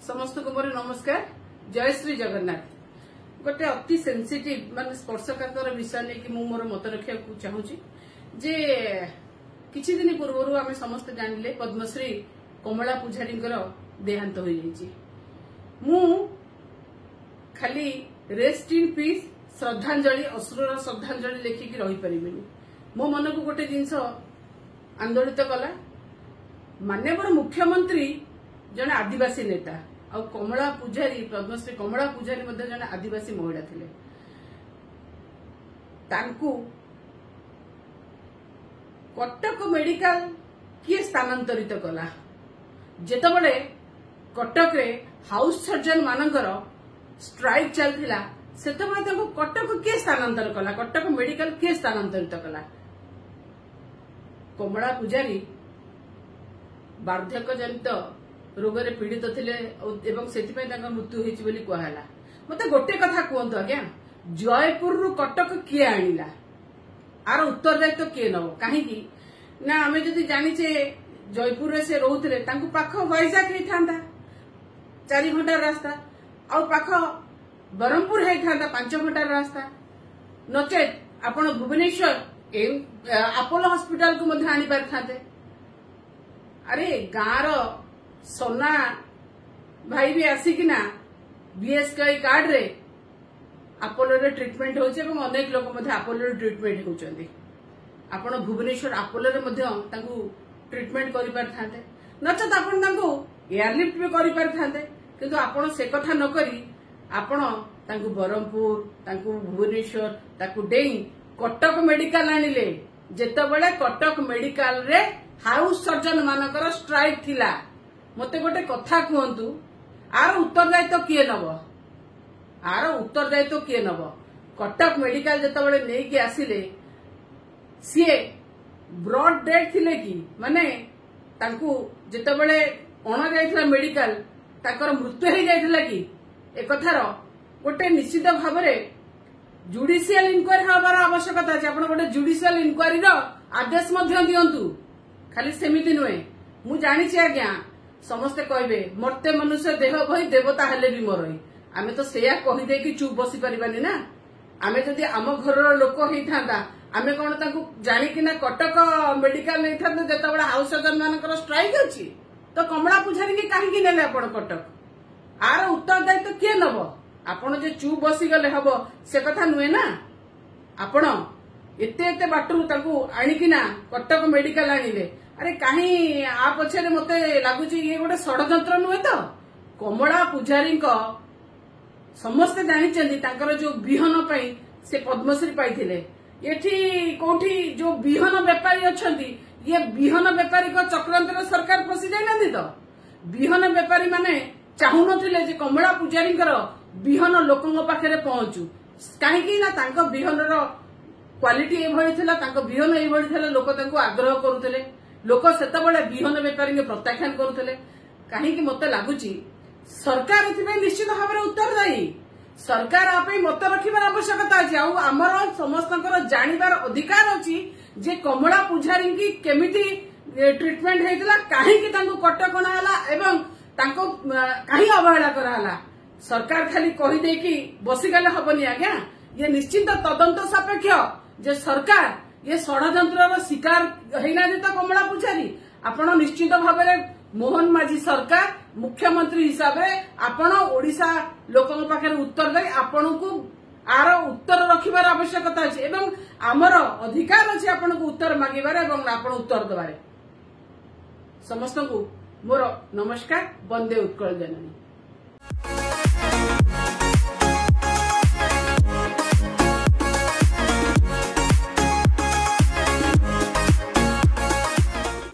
समस्त को मोर नमस्कार। जय श्री जगन्नाथ। गोटे अति सेंसिटिव मान स्पर्शकातर विषय नहीं कि मोर मत रखा चाहूँगी जे किछि दिन पूर्व आम समस्त जानिले पद्मश्री कमला पूजारी देहांत हो जाइए। मु खाली रेस्ट इन पीस श्रद्धांजलि अश्रुर श्रद्धांजलि लेखिकी रही पारिबिनी। मो मन को गोटे जिनस आंदोलित कला माननीय मुख्यमंत्री जने आदिवासी नेता आ कमला पूजारी पद्मश्री कमला पूजारी जने आदिवासी महिला थिले। तांकु कटक मेडिकल किए स्थानांतरित कला जेतबळे कटक रे हाउस सर्जन मानकर स्ट्राइक चलथिला सेतबळे तांकु कटक किए स्थानांतर कला कटक मेडिकल किए स्थानांतरित कला। कमला पूजारी वार्धक्य जनित रोग रे पीड़ित थिले एवं सेतिपय तांका मृत्यु होइछि बोली कहला। मते गोटे कथा कहंतु आज्ञा जयपुर रु कटक किए आनिला आर उत्तरदायित्व किए नबो काहेकि ना आमे जदि जानिचे जयपुर रे से रहउथिले तांकु पाख वैजाग हे थांदा 4 घंटा रास्ता आ पाख बरमपुर हे थांदा 5 घंटा रास्ता नचेत आपण भुवनेश्वर अपोलो हॉस्पिटल को मध्ये आनी पार थांते। अरे गाँव सोना भाई भी आसिकिना बीएसके कार्ड रे अपोलो रे ट्रीटमेंट होचे एवं अनेक लोक मध्ये अपोलो रे ट्रीटमेंट होचंदी। आपण भुवनेश्वर अपोलो रे मध्ये तांकू ट्रीटमेंट करि पार थांते नचत आपण तांकू एयरलिफ्ट भी करि पार थांते किंतु आपण से कथा न करी आपण तांकू बरमपुर तांकू भुवनेश्वर तांकू डेई कटक मेडिकल आनिले जेतबळे कटक मेडिकल रे हाउस सर्जन मानकर स्ट्राइक थिला। मते गोटे कथा कहंतु आर उत्तरदायित्व किए नब कटक मेडिकल जेतबळे नै कि आसिले सीए ब्रॉड डेड थिले कि माने तांकू जेतबळे अणा जायथिला मेडिकल ताकर मृत्यु हे जायथिला कि ए कथार गोटे निश्चित भाव में जुडिशियल इनक्वारी हबार आवश्यकता अछि। आपण गोटे जुडिशियल इनक्वारी रो आदेश मध्य दियंतु खाली सेमिति नुहे। मु जानिछि आज्ञा समस्ते कहबे मरते मनुष्य देह भई देवता हेले भी मरई आमे तो सेया कहि दे कि चुप बसी परिबानी ना। आमे जदि आम घर लोक हेई थांदा आमे कोन ताकू जानि कि ना कटक मेडिकल नै थांदा जेतबेला हाउस सर्जन मानकर स्ट्राइक अछि तो कमला पूजारी के काहे कि नेले आपण कटक आर उत्तरदायित्व किए नबो। आपण जे चुप बसी गले हबो से कथा नुहे ना। आपण एते बाटरू ताकू आनिकिना कटक मेडिकल आनिले अरे कहीं आ पछरे मते लागुची ये गोटे षडयंत्र नुहे तो। कमला पूजारी समस्ते जानिचंदी तांकर जो बिहन पई से पद्मश्री पाइथिले एठी कोठी जो बिहन व्यापारी अछंती ये बिहन व्यापारी को चक्रांतर सरकार पसी जाइनांदी तो। बिहन व्यापारी माने चाहू नथिले जे कमला पूजारी बिहन लोकंग पाखरे पहुंचू काहेकि ना तांको बिहन रो क्वालिटी एभଳି थिला तांको बिहन एभଳି थिला लोक तांको आग्रह करूथिले लोक सेतबळे बिहन व्यापारी के प्रत्याख्यान करूथिले काहेकि मते लागुची सरकार एथिबे निश्चित भाव में उत्तरदायी। सरकार आपे मत रखिबार आवश्यकता अछि आ हमर समस्तकर जानिबार अधिकार अछि जे कमला पूजारी की केमिति ट्रीटमेंट हेतिला काहेकि तांको कटकणा हला एवं तांको काहे अवहेला कराला। सरकार खाली कहि दे कि बसी गले हबनी आज्ञा ये निश्चित तदंत सापेक्ष जे सरकार ये षडयंत्र शिकार हैना तो कमला पूजारी आपण निश्चित भाव में मोहन माझी सरकार मुख्यमंत्री हिसाब से आपण ओडिशा लोकन पाखे उत्तर दे आपण को आर उत्तर रखिबार आवश्यकता अछि एवं आमर अधिकार अछि आपण को उत्तर मागिबार एवं आपण उत्तर दबारे। समस्त को मोर नमस्कार। वंदे उत्कल जननी।